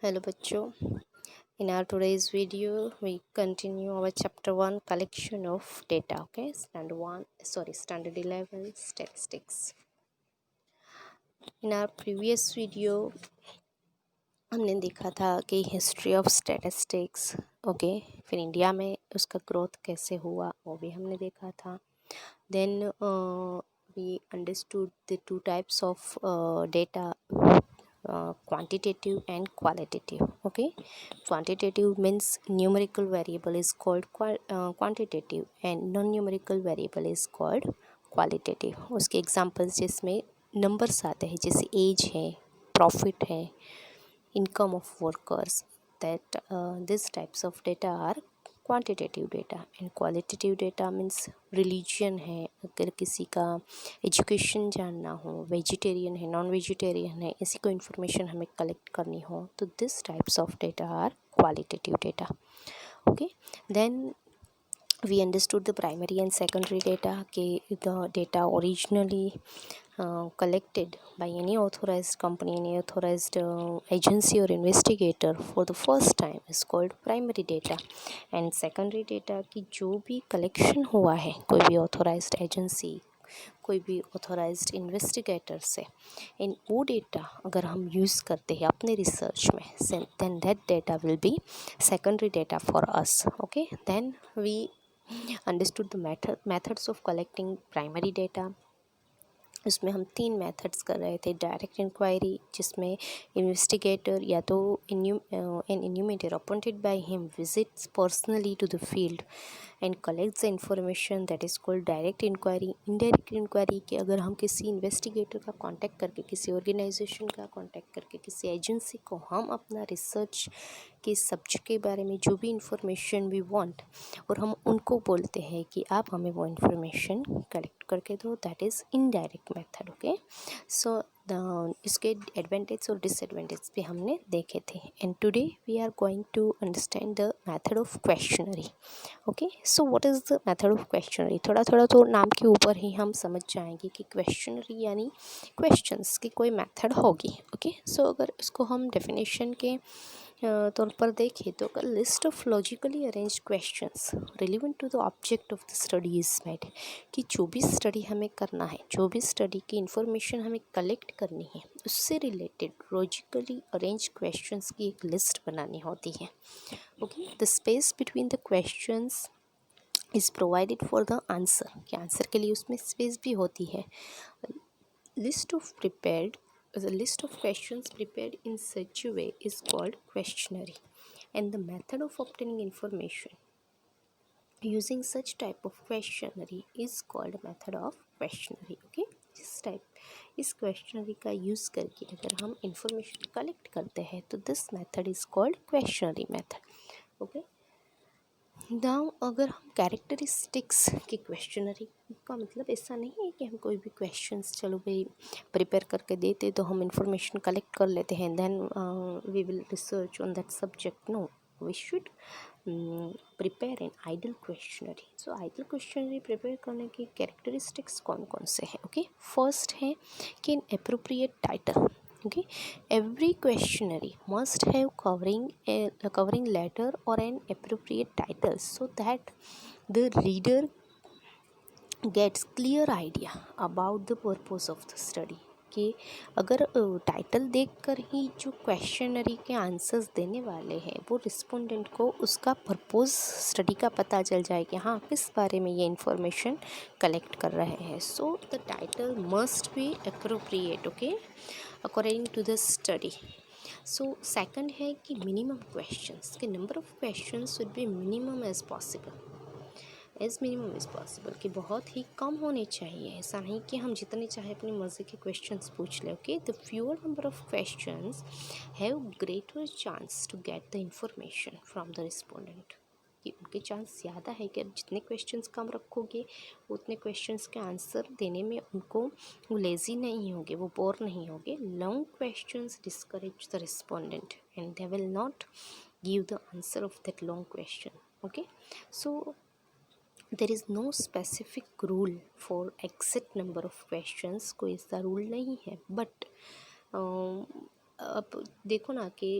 Hello बच्चों, in our today's video we continue our chapter 1 collection of data. Okay, standard 11 statistics. In our previous video हमने देखा था कि history of statistics, okay, फिर India में उसका ग्रोथ कैसे हुआ वो भी हमने देखा था. Then we understood the two types of data, quantitative and qualitative. Okay, quantitative means numerical variable is called quantitative and non-numerical variable is called qualitative. उसके एग्जांपल्स जिसमें नंबर्स आते हैं, जैसे एज है, प्रॉफिट है, income of workers, that these types of data are quantitative data. And qualitative data means religion है, अगर किसी का एजुकेशन जानना हो, वेजिटेरियन है, नॉन वेजिटेरियन है, ऐसी कोई इन्फॉर्मेशन हमें कलेक्ट करनी हो तो this types of data are qualitative data. Okay, then we understood the primary and secondary data. The data originally collected by any authorized company, any authorized agency or investigator for the first time is called primary data. And secondary data की जो भी collection हुआ है कोई भी authorized agency, कोई भी authorised investigator से, इन वो डेटा अगर हम यूज़ करते हैं अपने रिसर्च में, then that data will be secondary data for us. Okay, then we understood the methods of collecting primary data. उसमें हम 3 मेथड्स कर रहे थे. डायरेक्ट इंक्वायरी, जिसमें इन्वेस्टिगेटर या तो an enumerator appointed by him visits personally to the field and collects the information, that is called direct enquiry. Indirect enquiry कि अगर हम किसी इन्वेस्टिगेटर का कांटेक्ट करके, किसी ऑर्गेनाइजेशन का कांटेक्ट करके, किसी एजेंसी को हम अपना रिसर्च के सब्जेक्ट के बारे में जो भी इंफॉर्मेशन वी वांट, और हम उनको बोलते हैं कि आप हमें वो इंफॉर्मेशन कलेक्ट करके दो, that is indirect method. Okay, so इसके एडवांटेज और डिसएडवांटेज भी हमने देखे थे. And today we are going to understand the method of questionnaire. Okay, so what is the method of questionnaire. थोड़ा थोड़ा तो नाम के ऊपर ही हम समझ जाएंगे कि क्वेश्चनरी यानी क्वेश्चंस की कोई मेथड होगी. ओके, सो अगर इसको हम डेफिनेशन के तौर पर देखें तो list of logically arranged questions relevant to the object of the study is made. कि जो भी स्टडी हमें करना है, जो भी स्टडी की इंफॉर्मेशन हमें कलेक्ट करनी है, उससे रिलेटेड लॉजिकली अरेंज क्वेश्चंस की एक लिस्ट बनानी होती है. Okay, the space between the questions is provided for the answer, कि आंसर के लिए उसमें स्पेस भी होती है. List of prepared The list of questions prepared in such a way is called questionnaire, and the method of obtaining information using such type of questionnaire is called method of questionnaire. Okay, इस questionnaire का use करके अगर हम information collect करते हैं तो this method is called questionnaire method. Okay, now अगर हम कैरेक्टरिस्टिक्स की क्वेश्चनरी का मतलब ऐसा नहीं है कि हम कोई भी क्वेश्चंस चलो भाई प्रिपेयर करके देते तो हम इंफॉर्मेशन कलेक्ट कर लेते हैं, then we will research on that subject. No, we should prepare an ideal questionnaire. So ideal questionnaire prepare करने की कैरेक्टरिस्टिक्स कौन कौन से हैं. ओके, फर्स्ट है कि N appropriate title. Okay, every questionnaire must have covering letter or an appropriate title so that the reader gets clear idea about the purpose of the study. कि अगर टाइटल देखकर ही जो क्वेश्चनरी के answers देने वाले हैं वो रिस्पोंडेंट को उसका पर्पस स्टडी का पता चल जाए कि हाँ किस बारे में ये इंफॉर्मेशन कलेक्ट कर रहे हैं. So the title must be appropriate. Okay, according to the study. So second है कि मिनिमम क्वेश्चंस, के number of questions should be minimum as possible, कि बहुत ही कम होने चाहिए. ऐसा नहीं कि हम जितने चाहे अपने मज़े के क्वेश्चंस पूछ लें. Okay, the fewer number of questions have greater chance to get the information from the respondent. कि उनके चांस ज़्यादा है कि जितने क्वेश्चंस कम रखोगे उतने क्वेश्चंस के आंसर देने में उनको वो लेज़ी नहीं होंगे, वो बोर नहीं होंगे. Long questions discourage the respondent and they will not give the answer of that long question. Okay, so there is no specific rule for exact number of questions. कोई ऐसा रूल नहीं है. But अब देखो ना कि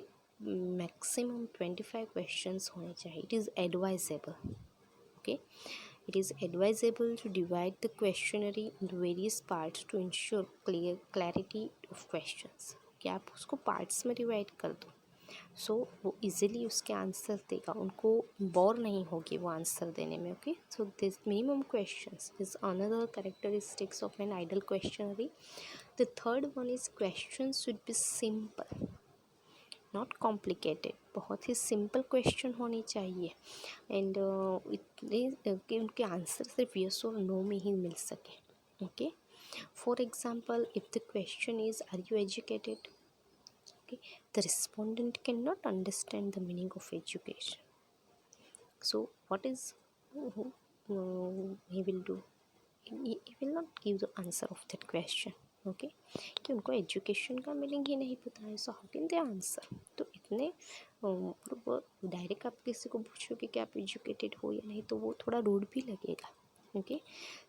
मैक्सिमम 25 क्वेश्चंस होने चाहिए. It is advisable. Okay, it is advisable to divide the questionnaire into various parts to ensure clarity of questions. कि आप उसको पार्ट्स में डिवाइड कर दो, सो वो इजीली उसके आंसर देगा, उनको बोर नहीं होगी वो आंसर देने में. Okay, so this minimum questions is another characteristics of an ideal questionnaire. The third one is question should be simple, not complicated. बहुत ही सिंपल क्वेश्चन होने चाहिए एंड इतने कि उनके आंसर सिर्फ यस और नो में ही मिल सके. Okay, for example if the question is are you educated, okay, the respondent cannot understand the meaning of education. So what is he will do? He will not give the answer of that question. Okay, कि उनको education का meaning ही नहीं पता है, so how can they answer. तो इतने direct आप किसी को पूछोगे कि आप एजुकेटेड हो या नहीं, तो वो थोड़ा रूड भी लगेगा. Okay,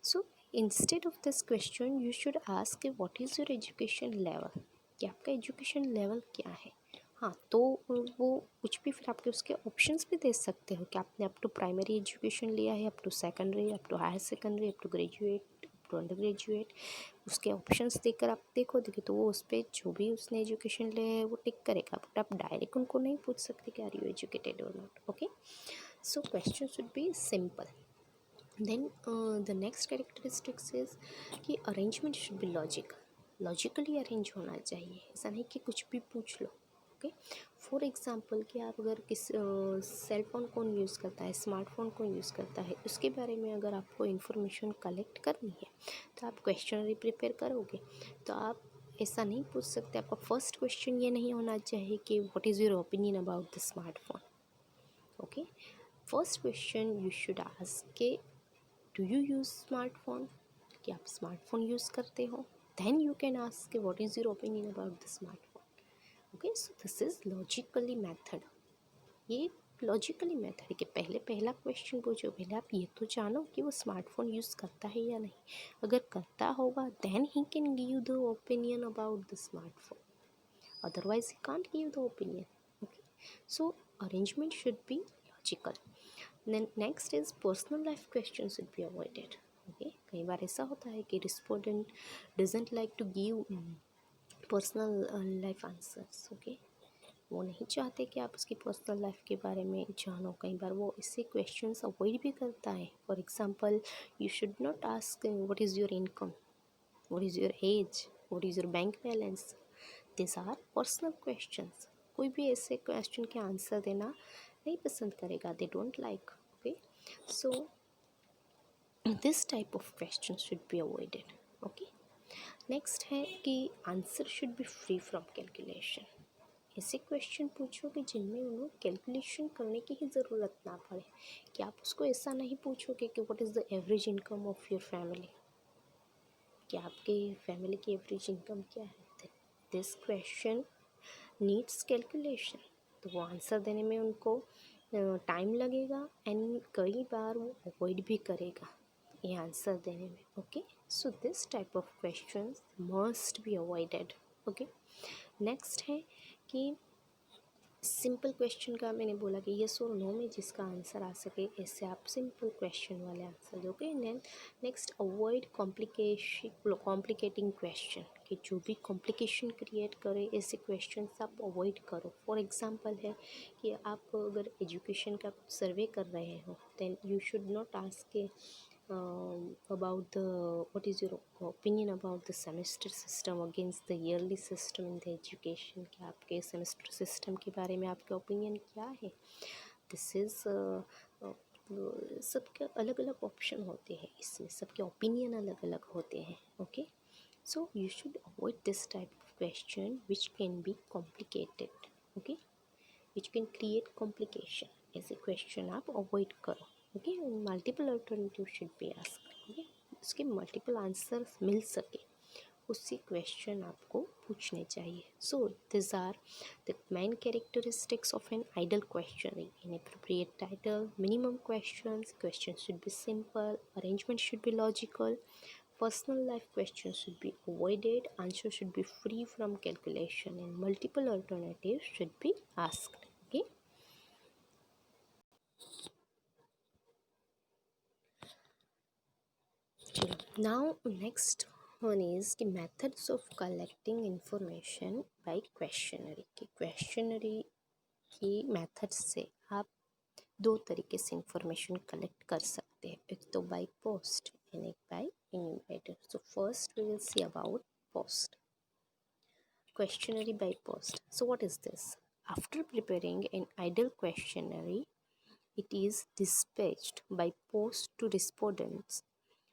so instead of this question you should ask what is your education level, कि आपका एजुकेशन लेवल क्या है. हाँ, तो वो कुछ भी फिर आपके उसके ऑप्शंस भी दे सकते हो कि आपने अप टू प्राइमरी एजुकेशन लिया है, up to secondary, up to higher secondary, up to graduate, up to under graduate. उसके ऑप्शंस देकर आप देखिए तो वो उस पर जो भी उसने एजुकेशन लिया है वो टिक करेगा. बट आप डायरेक्ट उनको नहीं पूछ सकते कि आर यू एजुकेटेड और not. Okay, so question should be simple. Then the next characteristics is कि arrangement should be logically arrange होना चाहिए. ऐसा नहीं कि कुछ भी पूछ लो. ओके, फॉर एग्जांपल कि आप अगर किस सेल फ़ोन कौन यूज़ करता है, स्मार्टफोन कौन यूज़ करता है, उसके बारे में अगर आपको इन्फॉर्मेशन कलेक्ट करनी है तो आप क्वेश्चनरी प्रिपेयर करोगे. तो आप ऐसा नहीं पूछ सकते. आपका फर्स्ट क्वेश्चन ये नहीं होना चाहिए कि what is your opinion about the smartphone. Okay, first question you should ask के डू यू यूज़ स्मार्टफोन, कि आप स्मार्टफोन यूज़ करते हो. Then you can ask what is your opinion about the smartphone. Okay, so this is logically method. ये logically method है कि पहला question पूछो, पहले आप ये तो जानो कि वो स्मार्टफोन यूज़ करता है या नहीं. अगर करता होगा then he can give the opinion about the smartphone, otherwise he can't give the opinion. Okay, so arrangement should be logical. Then next is personal life questions should be avoided. Okay, कई बार ऐसा होता है कि respondent doesn't like to give personal life answers. Okay, वो नहीं चाहते कि आप उसकी पर्सनल लाइफ के बारे में जानो. कई बार वो इससे क्वेश्चंस अवॉइड भी करता है. For example you should not ask what is your income, what is your age, what is your bank balance. This are personal questions. कोई भी ऐसे क्वेश्चन के आंसर देना नहीं पसंद करेगा. They don't like. Okay, so this type of question should be avoided. Okay, next है कि answer should be free from calculation. ऐसे क्वेश्चन पूछो कि जिनमें उन्हें कैलकुलेशन करने की ही ज़रूरत ना पड़े. कि आप उसको ऐसा नहीं पूछोगे कि what is the average income of your family, कि आपके फैमिली की एवरेज इनकम क्या है. This question needs calculation. तो वो आंसर देने में उनको टाइम लगेगा एंड कई बार वो अवॉइड भी करेगा ये आंसर देने में. Okay, so this type of questions must be avoided. Okay, next है कि सिंपल क्वेश्चन का मैंने बोला कि यस और नो में जिसका आंसर आ सके ऐसे आप सिंपल क्वेश्चन वाले आंसर दोगे. नेक्स्ट अवॉइड कॉम्प्लिकेटिंग क्वेश्चन, कि जो भी कॉम्प्लिकेशन क्रिएट करे ऐसे क्वेश्चन आप अवॉइड करो. फॉर एग्जांपल है कि आप अगर एजुकेशन का सर्वे कर रहे हो then you should not ask about the what is your opinion about the semester system against the yearly system in the education. कि आपके सेमेस्टर सिस्टम के बारे में आपका ओपिनियन क्या है. दिस इज़ सबके अलग अलग ऑप्शन होते हैं, इसमें सबके ओपिनियन अलग अलग होते हैं. Okay, so you should avoid this type of question which can be complicated. Okay, which can create complication. ऐसे क्वेश्चन आप अवॉइड करो. Okay, multiple alternative should be asked. Okay, उसके मल्टीपल आंसर्स मिल सके उससे क्वेश्चन आपको पूछने चाहिए. So this are the main characteristics of an ideal question. Inappropriate title, minimum question should be simple, arrangement should be logical, Personal life questions should be avoided, answer should be free from calculation, and multiple alternatives should be asked. Okay. Now next one is the methods of collecting information by questionnaire. कि questionnaire की method से आप दो तरीके से information collect कर सकते हैं, एक तो बाय पोस्ट एंड एक by enumerator. So first we will see about post. Questionnaire by post. So what is this? After preparing an ideal questionnaire, it is dispatched by post to respondents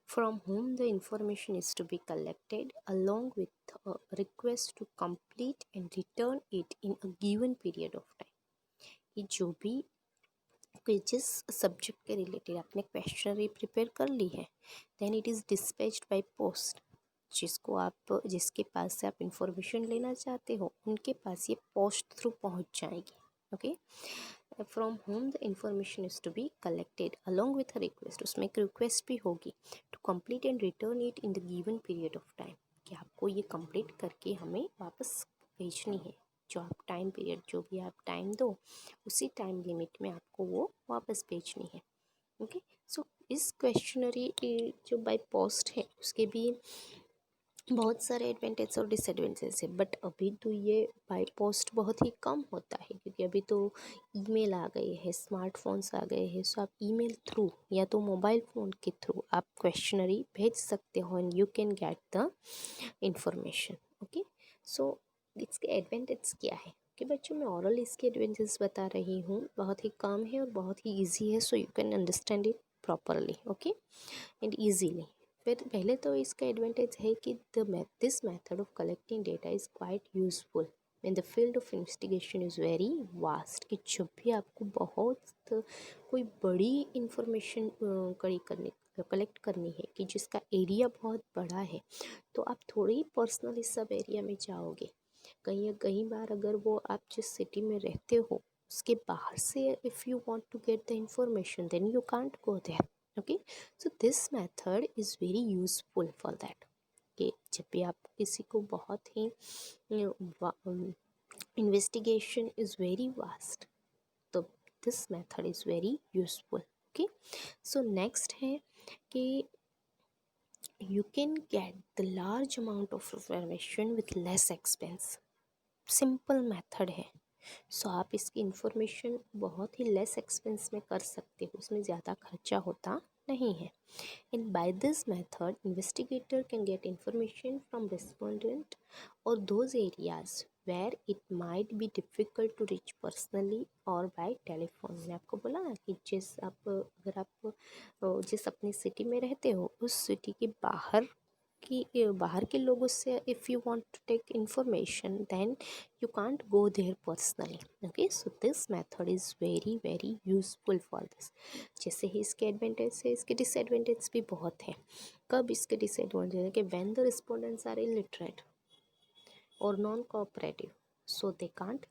from whom the information is to be collected along with a request to complete and return it in a given period of time. कि जो भी जिस subject के related आपने questionnaire prepare कर ली है, then it is dispatched by post. जिसके पास से आप इंफॉर्मेशन लेना चाहते हो उनके पास ये पोस्ट थ्रू पहुंच जाएगी. Okay. From home the information is to be collected along with a request. उसमें एक रिक्वेस्ट भी होगी to complete and return it in the given period of time, कि आपको ये कंप्लीट करके हमें वापस भेजनी है. जो आप टाइम पीरियड, जो भी आप टाइम दो उसी टाइम लिमिट में आपको वो वापस भेजनी है. ओके. सो इस क्वेश्चनरी जो बाय पोस्ट है उसके भी बहुत सारे एडवांटेज और डिसएडवांटेज है, बट अभी तो ये बाय पोस्ट बहुत ही कम होता है क्योंकि अभी तो ईमेल आ गए हैं, स्मार्टफोन्स आ गए हैं. सो आप ईमेल थ्रू या तो मोबाइल फ़ोन के थ्रू आप क्वेश्चनरी भेज सकते हो and you can get the information. Okay. So इसके एडवांटेज क्या है कि बच्चों मैं ओरल इसके एडवांटेज बता रही हूँ. बहुत ही कम है और बहुत ही ईजी है, so you can understand it properly. Okay. And easily. फिर पहले तो इसका एडवांटेज है कि this method of collecting data is quite useful and the field of investigation is very vast. कि जब भी आपको बहुत कोई बड़ी इंफॉर्मेशन कलेक्ट करनी है कि जिसका एरिया बहुत बड़ा है, तो आप थोड़ी पर्सनली सब एरिया में जाओगे. कई बार अगर वो आप जिस सिटी में रहते हो उसके बाहर से if you want to get the information then you can't go there. Okay. So this method is very useful for that. कि जब भी आप किसी को बहुत ही इन्वेस्टिगेशन इज़ वेरी वास्ट, तो this method is very useful. Okay. So next है कि you can get the large amount of information with less expense. Simple method है. सो आप इसकी इंफॉर्मेशन बहुत ही लेस एक्सपेंस में कर सकते हो, उसमें ज़्यादा खर्चा होता नहीं है. And by this method investigator can get information from respondent और those areas where it might be difficult to reach personally और बाय टेलीफोन. मैंने आपको बोला ना कि अगर आप जिस अपनी सिटी में रहते हो उस सिटी के बाहर के लोगों से if you want to take information then you can't go there personally. Okay. So this method is very very useful for this. जैसे ही इसके एडवांटेज है, इसके डिसएडवांटेज भी बहुत हैं. कब इसके डिसएडवांटेज है कि when the respondents are illiterate और non cooperative, so they can't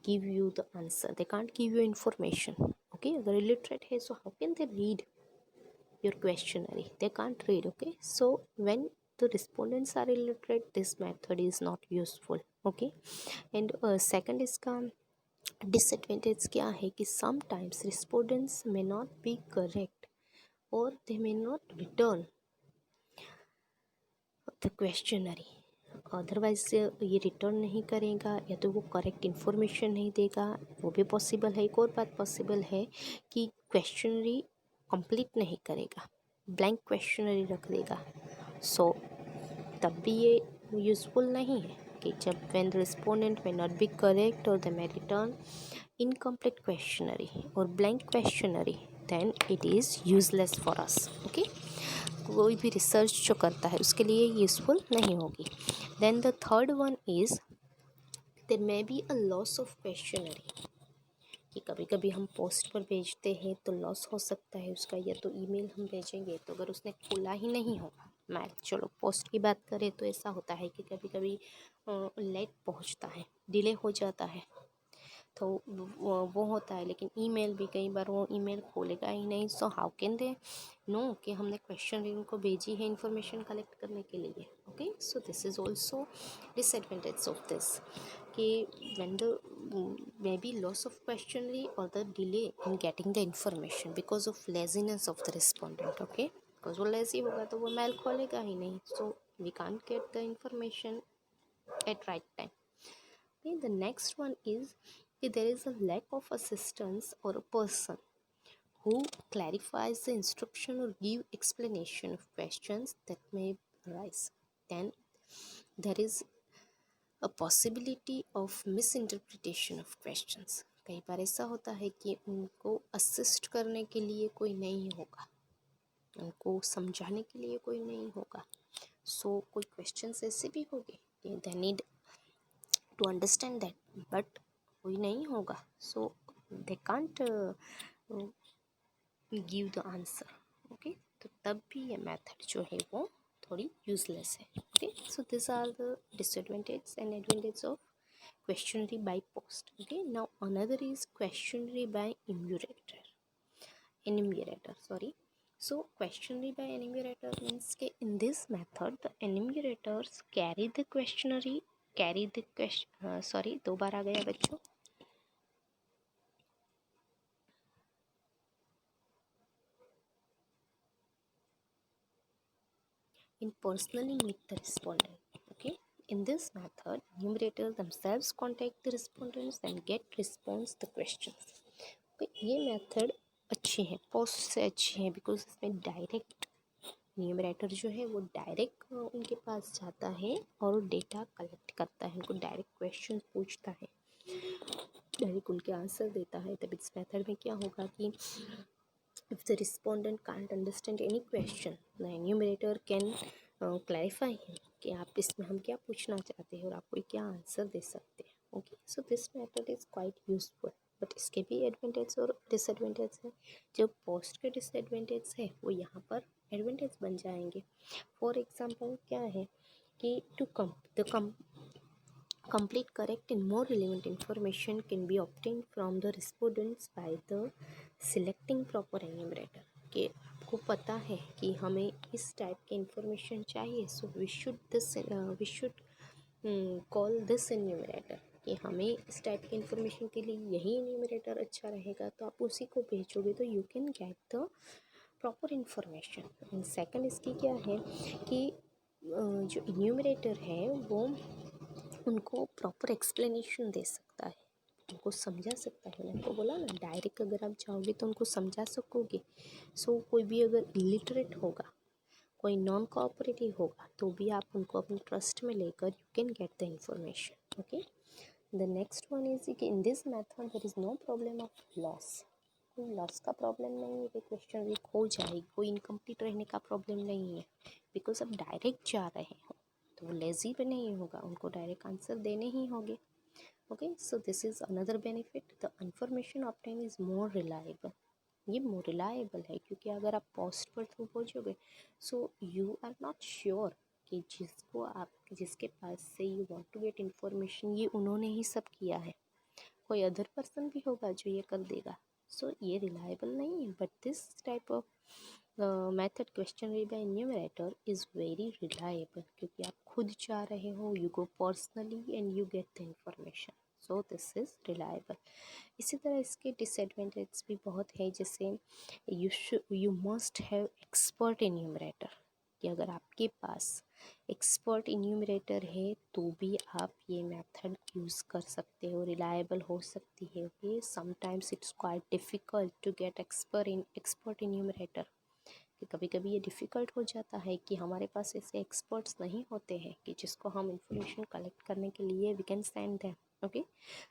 give you the answer, they can't give you information. Okay. अगर illiterate है so how can they read your questionnaire? They can't read. Okay. So when the respondents are illiterate, this method is not useful. Okay. And second इसका disadvantage क्या है कि sometimes respondents may not be correct or they may not return the questionnaire. Otherwise ये return नहीं करेगा या तो वो करेक्ट इन्फॉर्मेशन नहीं देगा, वो भी पॉसिबल है. एक और बात पॉसिबल है कि क्वेश्चनरी कंप्लीट नहीं करेगा, ब्लैंक क्वेश्चनरी रख देगा. सो तब भी ये यूज़फुल नहीं है कि जब when the respondent may not be correct और they may return incomplete questionnaire और blank questionnaire, then it is useless for us. Okay. कोई भी रिसर्च जो करता है उसके लिए यूज़फुल नहीं होगी. Then the third one is there may be a loss of questionnaire. कि कभी कभी हम पोस्ट पर भेजते हैं तो लॉस हो सकता है उसका, या तो ईमेल हम भेजेंगे तो अगर उसने खोला ही नहीं होगा. चलो पोस्ट की बात करें तो ऐसा होता है कि कभी कभी लेट पहुंचता है, डिले हो जाता है, तो वो होता है, लेकिन ईमेल भी कई बार वो ईमेल खोलेगा ही नहीं। So how can they know कि हमने क्वेश्चन उनको भेजी है इंफॉर्मेशन कलेक्ट करने के लिए। Okay, so this is also disadvantage of this कि when the maybe loss of questionnaire or the delay in getting the information because of laziness of the respondent। okay, because वो lazy होगा तो वो mail खोलेगा ही नहीं, so we can't get the information at right time। okay, the next one is that there is a lack of assistance or a person who clarifies the instruction or give explanation of questions that may arise। then there is a possibility of misinterpretation of questions। कई बार ऐसा होता है कि उनको assist करने के लिए कोई नहीं होगा, उनको समझाने के लिए कोई नहीं होगा। सो कोई क्वेश्चंस ऐसे भी होंगे कि they need to understand that, but कोई नहीं होगा, so they can't give the answer. Okay, तो तब भी ये मेथड जो है वो थोड़ी यूजलेस है। Okay, so this are the disadvantage and advantage of questionnaire by post। okay, now another is questionnaire by enumerator sorry। so questionnaire by enumerator means ke in this method the enumerators carry the question sorry, दो बार आ गया बच्चों। in personally meet the respondent। okay, in this method enumerators themselves contact the respondents and get response the questions। okay, ये method अच्छी है, post से अच्छी है, because इसमें डायरेक्ट न्यूमरेटर जो है वो डायरेक्ट उनके पास जाता है और डेटा कलेक्ट करता है, उनको डायरेक्ट क्वेश्चन पूछता है, डायरेक्ट उनके आंसर देता है। तब इस मेथड में क्या होगा कि if the respondent can't understand any question the enumerator can clarify him कि आप इसमें हम क्या पूछना चाहते हैं और आप कोई क्या आंसर दे सकते हैं। Okay, so this method is quite useful, but इसके भी एडवांटेज और डिसएडवांटेज है। जो पोस्ट के डिसएडवांटेज है वो यहाँ पर एडवांटेज बन जाएंगे। फॉर एग्जांपल क्या है कि to complete correct and more relevant information can be obtained from the respondents by the selecting proper enumerator। कि आपको पता है कि हमें इस टाइप की इंफॉर्मेशन चाहिए, so we should call this enumerator कि हमें इस टाइप की इंफॉर्मेशन के लिए यही enumerator अच्छा रहेगा, तो आप उसी को भेजोगे तो you can get the proper information. And second इसकी क्या है कि जो enumerator है वो उनको प्रॉपर एक्सप्लेनेशन दे सकता है, उनको समझा सकता है। मैंने आपको बोला ना, डायरेक्ट अगर आप जाओगे तो उनको समझा सकोगे। सो कोई भी अगर इलिटरेट होगा, कोई नॉन कोऑपरेटिव होगा, तो भी आप उनको अपने ट्रस्ट में लेकर you can get the information. Okay, the next one is कि in this method there is no problem of loss. कोई लॉस का प्रॉब्लम नहीं है कि क्वेश्चन वीक हो जाएगी, कोई इनकम्प्लीट रहने का प्रॉब्लम नहीं है, बिकॉज आप डायरेक्ट जा रहे हो तो वो लेज़ी भी नहीं होगा, उनको डायरेक्ट आंसर देने ही होंगे। Okay, so this is another benefit, the information obtain is more reliable. ये मोर रिलायबल है क्योंकि अगर आप पोस्ट पर थ्रू पहुँचोगे so you are not sure कि जिसके पास से you want to get information ये उन्होंने ही सब किया है, कोई अदर पर्सन भी होगा जो ये कर देगा। सो ये रिलायबल नहीं है, but this type of method questionnaire by enumerator is very reliable क्योंकि आप खुद जा रहे हो, you go personally and you get the information, so this is reliable. इसी तरह इसके डिसएडवांटेज भी बहुत है, जैसे you must have expert enumerator, कि अगर आपके पास एक्सपर्ट इन्यूमरेटर है तो भी आप ये मेथड यूज़ कर सकते हो, रिलायबल हो सकती है। Okay, sometimes it's quite difficult to get expert enumerator, कि कभी कभी ये डिफ़िकल्ट हो जाता है कि हमारे पास ऐसे एक्सपर्ट्स नहीं होते हैं कि जिसको हम इंफॉर्मेशन कलेक्ट करने के लिए we can send them. Okay,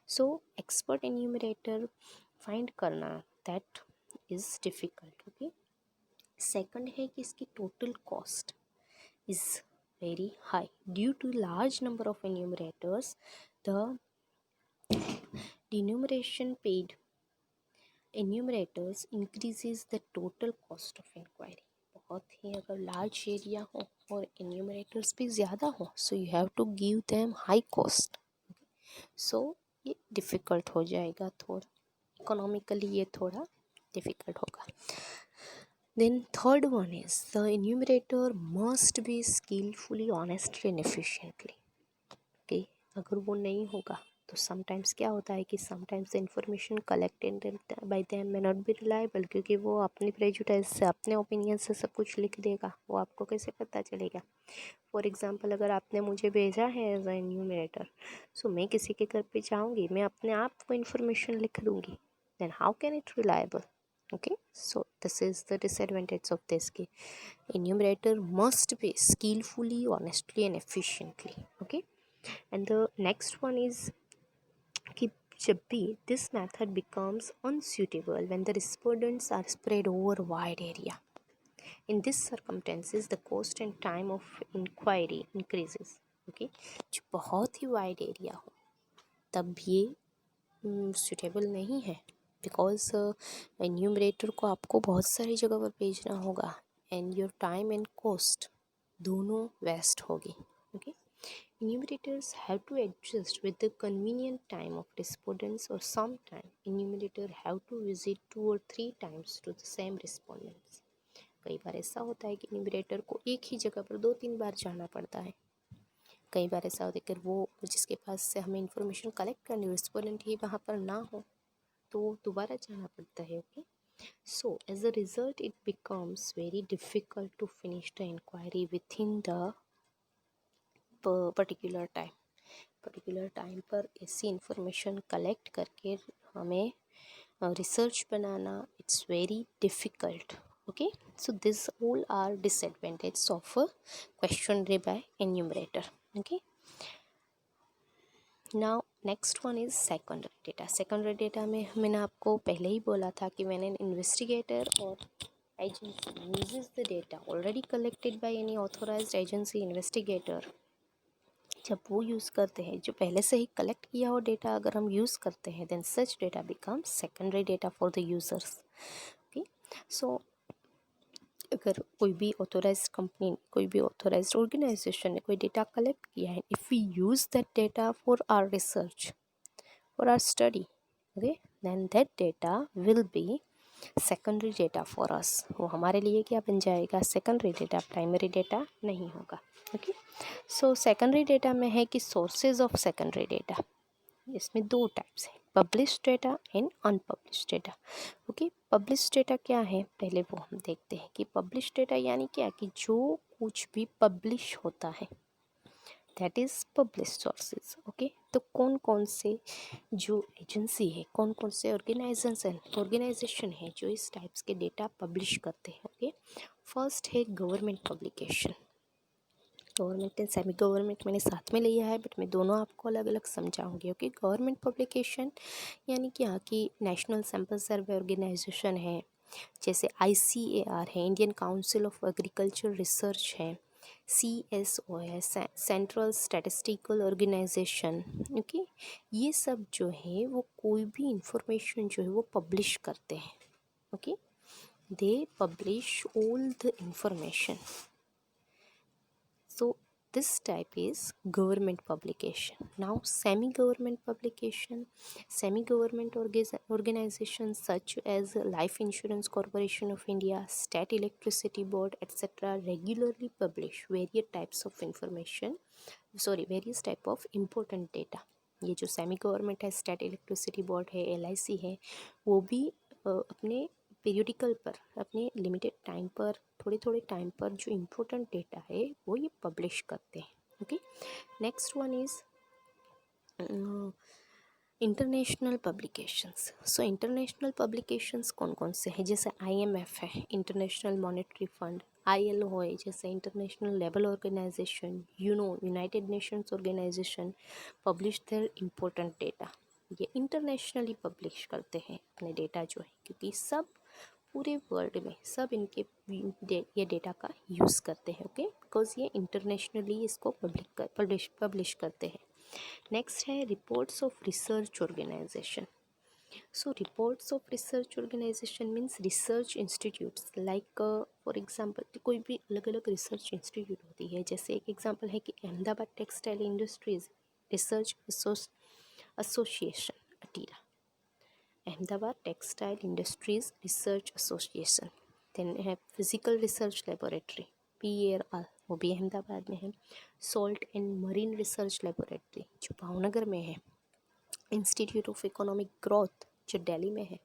so expert enumerator find करना that is difficult. Okay, second है कि इसकी total cost is very high due to large number of enumerators, the enumeration paid enumerators increases the total cost of inquiry। बहुत ही अगर large area हो और enumerators भी ज़्यादा हो, so you have to give them high cost। so ये difficult हो जाएगा थोड़ा, इकोनॉमिकली ये थोड़ा डिफ़िकल्ट होगा। Then third one is the enumerator must be skillfully, honestly and efficiently. Okay, अगर वो नहीं होगा तो समटाइम्स क्या होता है कि sometimes the information collected by them may not B reliable, क्योंकि वो अपनी प्रेजुडिस से, अपने ओपिनियन से सब कुछ लिख देगा, वो आपको कैसे पता चलेगा। फॉर एग्जांपल, अगर आपने मुझे भेजा है एज अ एन्यूमरेटर, सो मैं किसी के घर पे जाऊंगी, मैं अपने आप को इन्फॉर्मेशन लिख दूंगी, then how can it reliable. Okay, so this is the disadvantage of this key. Enumerator must be skillfully, honestly and efficiently. Okay, and the next one is कि जब भी this method becomes unsuitable when the respondents are spread over wide area. In these circumstances, the cost and time of inquiry increases. Okay, जो बहुत ही wide area हो तब ये suitable नहीं है, बिकॉज एन्यूमरेटर को आपको बहुत सारी जगह पर भेजना होगा and your time and cost दोनों वेस्ट होगी। Okay, enumerators have to adjust with the convenient time of respondents, or sometime enumerator have to visit 2 or 3 times to the same respondents. कई बार ऐसा होता है कि enumerator को एक ही जगह पर 2-3 बार जाना पड़ता है। कई बार ऐसा होता है कि वो जिसके पास से हमें इंफॉर्मेशन कलेक्ट करनी हो, रिस्पोंडेंट ही वहाँ पर ना हो, तो दोबारा जाना पड़ता है। Okay, so as a result it becomes very difficult to finish the inquiry within the particular time पर ऐसी इंफॉर्मेशन कलेक्ट करके हमें रिसर्च बनाना, it's very difficult. Okay, so this all are disadvantage of questionnaire by enumerator. Okay, now next one is secondary data. Secondary data में मैंने आपको पहले ही बोला था कि मैंने इन्वेस्टिगेटर और agency uses the data already collected by any authorised agency investigator. जब वो यूज़ करते हैं, जो पहले से ही कलेक्ट किया हो डेटा अगर हम यूज़ करते हैं, then such data becomes secondary data for the users. Okay, so अगर कोई भी ऑथोराइज्ड कंपनी, कोई भी ऑथोराइज्ड ऑर्गेनाइजेशन ने कोई डेटा कलेक्ट किया है, if we use that data for our research, for our study, okay, then that data will be secondary data for us. वो हमारे लिए क्या बन जाएगा, सेकेंडरी डेटा, प्राइमरी डेटा नहीं होगा। ओके, सो सेकेंडरी डेटा में है कि सोर्सेज ऑफ सेकेंडरी डेटा, इसमें 2 टाइप्स हैं, publish data and unpublish data. Okay, publish data क्या है, पहले वो हम देखते हैं कि पब्लिश डेटा यानी क्या, कि जो कुछ भी पब्लिश होता है that is publish sources. Okay, तो कौन कौन से जो एजेंसी है, कौन कौन से ऑर्गेनाइजेशन है जो इस टाइप्स के डेटा पब्लिश करते हैं। ओके, फर्स्ट है government publication. Government and semi government मैंने साथ में लिया है, बट मैं दोनों आपको अलग अलग समझाऊंगी। ओके, गवर्नमेंट पब्लिकेशन यानी क्या कि नेशनल सैम्पल सर्वे ऑर्गेनाइजेशन है, जैसे ICAR है, Indian council of agriculture research है, CSO है, सेंट्रल स्टैटिस्टिकल ऑर्गेनाइजेशन। ओके, ये सब जो है वो कोई भी इंफॉर्मेशन जो है वो पब्लिश करते हैं। Okay, they publish all the information. So this type is government publication. Now semi-government publication, semi-government organizations such as Life Insurance Corporation of India, State Electricity Board, etc. regularly publish various types of information, various type of important data. ये जो semi government है, state electricity board है, LIC है, वो भी अपने periodical पर, अपने लिमिटेड टाइम पर, थोड़े थोड़े टाइम पर जो इम्पोर्टेंट डेटा है वो ये पब्लिश करते हैं। Okay, next one is international publications. So international publications कौन कौन से हैं, जैसे IMF है, इंटरनेशनल मॉनेटरी फंड, ILO है, जैसे international labour organisation, united nations organisation publish their important data. ये इंटरनेशनली पब्लिश करते हैं अपने डेटा जो है, क्योंकि सब पूरे वर्ल्ड में सब इनके ये डेटा का यूज़ करते हैं। ओके, बिकॉज ये इंटरनेशनली इसको पब्लिश करते हैं। नेक्स्ट है reports of research organisation. So reports of research organisation means research institutes, like for example कोई भी अलग अलग रिसर्च इंस्टीट्यूट होती है, जैसे एक एग्जांपल है कि Ahmedabad textile industries research association ATIRA, Ahmedabad textile industries research association, then है फिजिकल रिसर्च लेबोरेटरी PERR, वो भी अहमदाबाद में है, salt and marine research laboratory जो भावनगर में है, इंस्टीट्यूट ऑफ इकोनॉमिक ग्रोथ जो दिल्ली में है,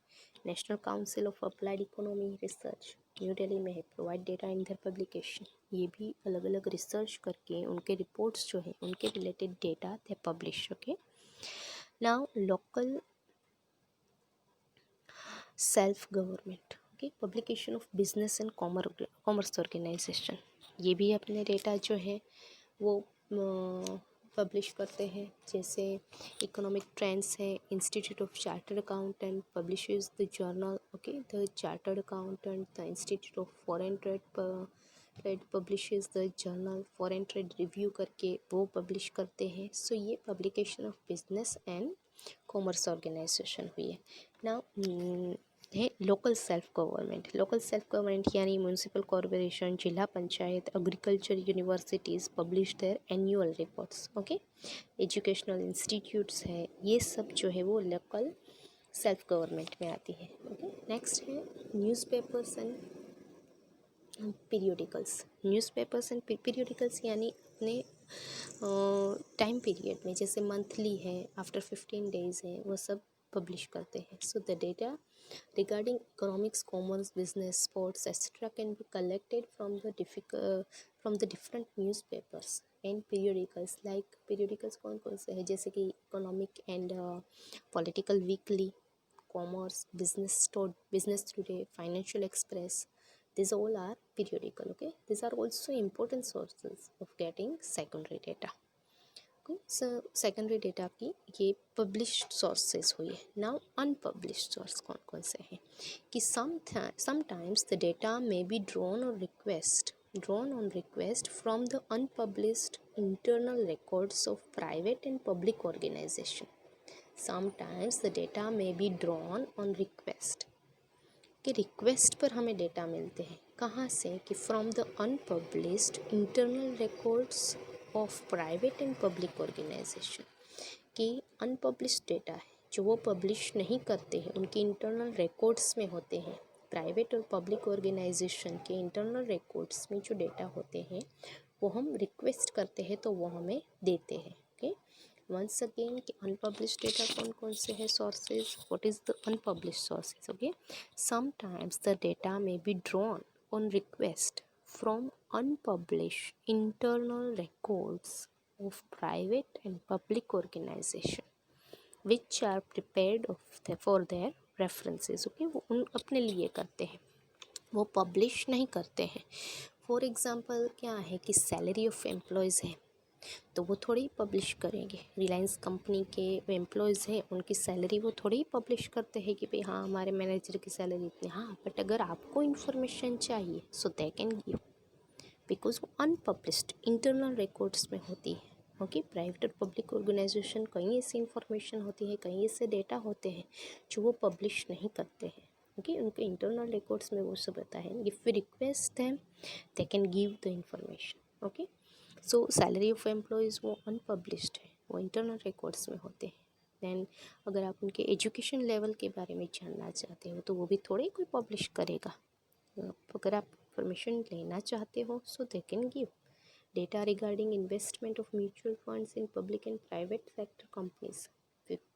national council of applied economy research new Delhi में है, provide data in their publication, ये भी अलग अलग रिसर्च करके उनके रिपोर्ट्स जो है उनके related data they publish. Okay, now local self government, okay, publication of business and commerce organisation, ये भी अपने डेटा जो है वो पब्लिश करते हैं, जैसे इकोनॉमिक ट्रेंड्स है, institute of chartered accountant publishes the journal, okay, the chartered accountant, the institute of foreign trade publishes the journal, foreign trade review करके वो पब्लिश करते हैं। सो ये publication of business and commerce organisation हुई है। Now है local self government, local self government यानी municipal corporation, जिला panchayat, agriculture universities publish their annual reports. Okay, educational institutes है, ये सब जो है वो लोकल सेल्फ गवर्नमेंट में आती है। ओके, नेक्स्ट है newspapers and periodicals, newspapers and periodicals यानी अपने टाइम पीरियड में, जैसे मंथली है, आफ्टर 15 डेज है, वो सब पब्लिश करते हैं। So the data regarding economics, commerce, business, sports, etc. can be collected from the different newspapers and periodicals. Like periodicals कौन कौन से हैं, जैसे कि economic and political weekly, commerce, business today, financial express. These all are periodical. Okay, these are also important sources of getting secondary data. Secondary data की ये published sources हुई है। नाउ अनपब्लिश्ड सोर्स कौन कौन से हैं कि sometimes the data may be drawn on request from the unpublished internal records of private and public organisation. Sometimes the data may be drawn on request, कि request पर हमें डेटा मिलते हैं, कहाँ से कि from the unpublished internal records of private and public organisation, कि unpublished data है जो वो पब्लिश नहीं करते हैं, उनके इंटरनल रिकॉर्ड्स में होते हैं, प्राइवेट और पब्लिक ऑर्गेनाइजेशन के इंटरनल रिकॉर्ड्स में जो डेटा होते हैं वो हम रिक्वेस्ट करते हैं तो वो हमें देते हैं। ओके, once again कि unpublished data कौन कौन से हैं sources, what is the unpublished sources? Okay, sometimes the data may be drawn on request from unpublished internal records of private and public organization which are prepared for their references. Okay, वो उन अपने लिए करते हैं, वो publish नहीं करते हैं। फॉर एग्ज़ाम्पल क्या है कि सैलरी ऑफ एम्प्लॉयज़ है तो वो थोड़ी ही पब्लिश करेंगे, रिलायंस कंपनी के एम्प्लॉयज़ हैं उनकी सैलरी वो थोड़ी ही पब्लिश करते हैं कि भाई हाँ हमारे मैनेजर की सैलरी इतनी। हाँ, बट अगर आपको इन्फॉर्मेशन चाहिए सो दे कैन गिव, बिकॉज वो अनपब्लिश्ड इंटरनल रिकॉर्ड्स में होती है। ओके, प्राइवेट और पब्लिक ऑर्गेनाइजेशन कहीं ऐसी इन्फॉर्मेशन होती है, कहीं ऐसे डेटा होते हैं जो वो पब्लिश नहीं करते हैं। ओके, उनके इंटरनल रिकॉर्ड्स में वो सब रहता है। If we request them they can give the information. Okay, so salary of employees वो अनपब्लिश्ड है, वो इंटरनल रिकॉर्ड्स में होते हैं। दैन अगर आप उनके एजुकेशन लेवल के बारे में जानना चाहते हो तो वो भी थोड़े ही कोई पब्लिश करेगा। अगर आप इंफॉर्मेशन लेना चाहते हो so they can give data regarding investment of mutual funds in public and private sector companies.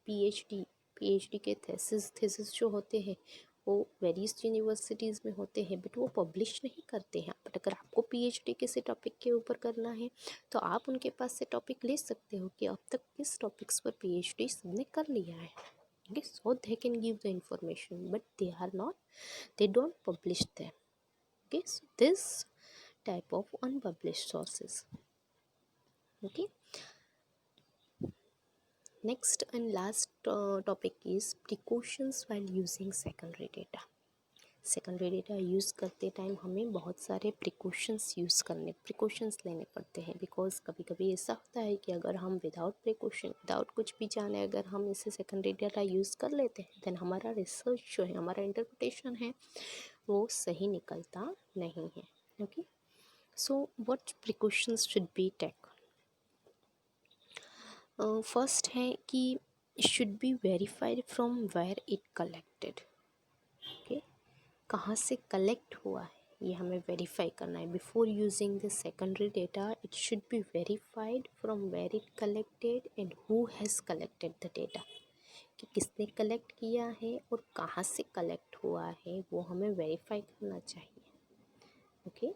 PhD के थेसिस जो होते हैं वो वेरियस यूनिवर्सिटीज़ में होते हैं, बट वो पब्लिश नहीं करते हैं। बट अगर आपको पीएचडी किसी टॉपिक के ऊपर करना है तो आप उनके पास से टॉपिक ले सकते हो कि अब तक किस टॉपिक्स पर पीएचडी सबने कर लिया है। Okay, so they can give the information but they don't publish them. Okay, so this type of unpublished sources. Okay, next and last topic is precautions while using secondary data. Secondary data use करते time हमें बहुत सारे precautions लेने पड़ते हैं, because कभी कभी ऐसा होता है कि अगर हम विदाउट कुछ भी जाने अगर हम इसे सेकेंडरी डेटा यूज़ कर लेते हैं देन हमारा रिसर्च जो है, हमारा इंटरप्रिटेशन है वो सही निकलता नहीं है। Okay, so what precautions should be take. First है कि should be verified from where it collected. Okay, कहाँ से कलेक्ट हुआ है ये हमें वेरीफाई करना है. Before using the secondary data it should be verified from where it collected and who has collected the data. कि किसने कलेक्ट किया है और कहाँ से कलेक्ट हुआ है वो हमें वेरीफाई करना चाहिए. Okay,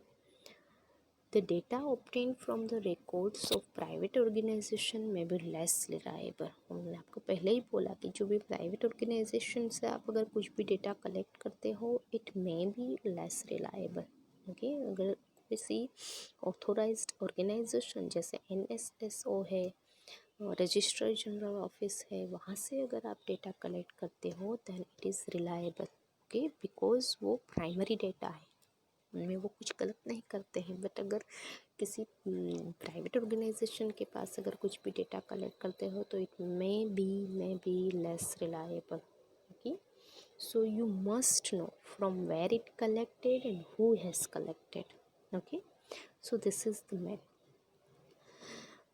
the data obtained from the records of private organization may be less reliable. हमने आपको पहले ही बोला कि जो भी प्राइवेट ऑर्गेनाइजेशन से आप अगर कुछ भी डेटा कलेक्ट करते हो it may be less reliable. Okay, अगर किसी ऑथोराइज्ड ऑर्गेनाइजेशन जैसे NSSO है, रजिस्ट्रार जनरल ऑफिस है, वहाँ से अगर आप डेटा कलेक्ट करते हो then it is reliable. Okay, because वो प्राइमरी डेटा है, उनमें वो कुछ गलत नहीं करते हैं. बट अगर किसी प्राइवेट ऑर्गेनाइजेशन के पास अगर कुछ भी डेटा कलेक्ट करते हो तो it may be less reliable. Okay, so you must know from where it collected and who has collected. Okay, so this is the matter.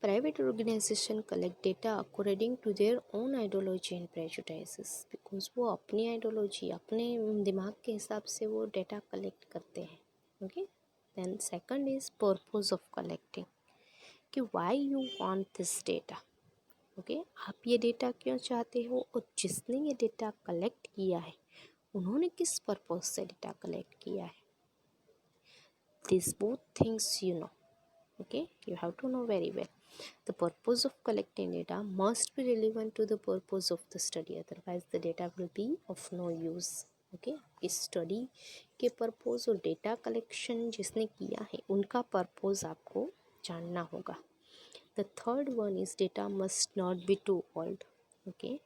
Private organization collect data according to their own ideology and prejudices because वो अपनी ideology अपने दिमाग के हिसाब से वो data collect करते हैं. Okay, then second is purpose of collecting कि why you want this data. Okay, आप ये डेटा क्यों चाहते हो और जिसने ये डेटा कलेक्ट किया है उन्होंने किस पर्पस से डेटा कलेक्ट किया है. This both things you know. Okay, you have to know very well. The purpose of collecting data must be relevant to the purpose of the study, otherwise the data will be of no use. Okay, इस study के purpose और data collection जिसने किया है उनका purpose आपको जानना होगा. The third one is data must not be too old. Okay,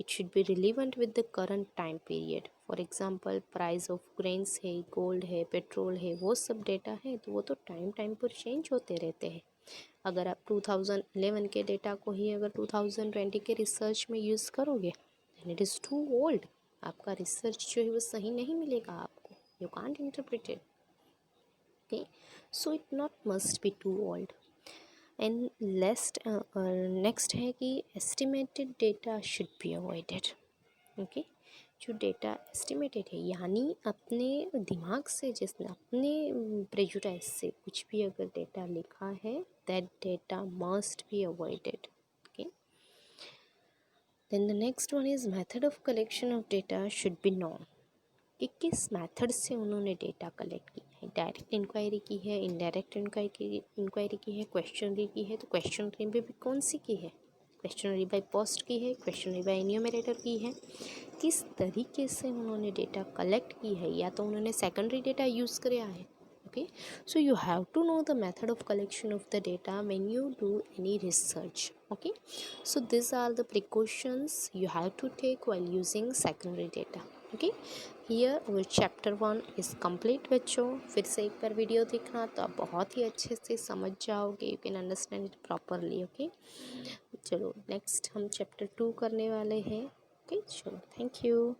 it should be relevant with the current time period. For example price of grains है, गोल्ड है, पेट्रोल है, वो सब डेटा है तो वो तो टाइम पर चेंज होते रहते हैं. अगर आप 2011 के डेटा को ही अगर 2020 के रिसर्च में यूज़ करोगे then it is too old. आपका रिसर्च जो है वो सही नहीं मिलेगा आपको. You can't interpret it. Okay, so it not must be too old. And next है कि estimated data should be avoided. Okay, जो डेटा एस्टिमेटेड है यानी अपने दिमाग से जिसने अपने प्रेजुडाइज से कुछ भी अगर डेटा लिखा है that data must be avoided. Okay, then the next one is method of collection of data should be known कि किस मेथड से उन्होंने डेटा कलेक्ट किया है. डायरेक्ट इंक्वायरी की है, इनडायरेक्ट इंक्वायरी की है, क्वेश्चनरी की है. तो क्वेश्चनरी में भी कौन सी की है, क्वेश्चनरी बाय पोस्ट की है, क्वेश्चनरी बाय एन्यूमरेटर की है. किस तरीके से उन्होंने डेटा कलेक्ट की है, या तो उन्होंने सेकेंडरी डेटा यूज़ किया है. Okay, so you have to know the method of collection of the data when you do any research. Okay, so this are the precautions you have to take while using secondary data. Okay, here our chapter 1 is complete. बच्चों फिर से एक बार video देखना तो आप बहुत ही अच्छे से समझ जाओगे. You can understand it properly. Okay, चलो नेक्स्ट हम चैप्टर 2 करने वाले हैं. ओके, चलो थैंक यू.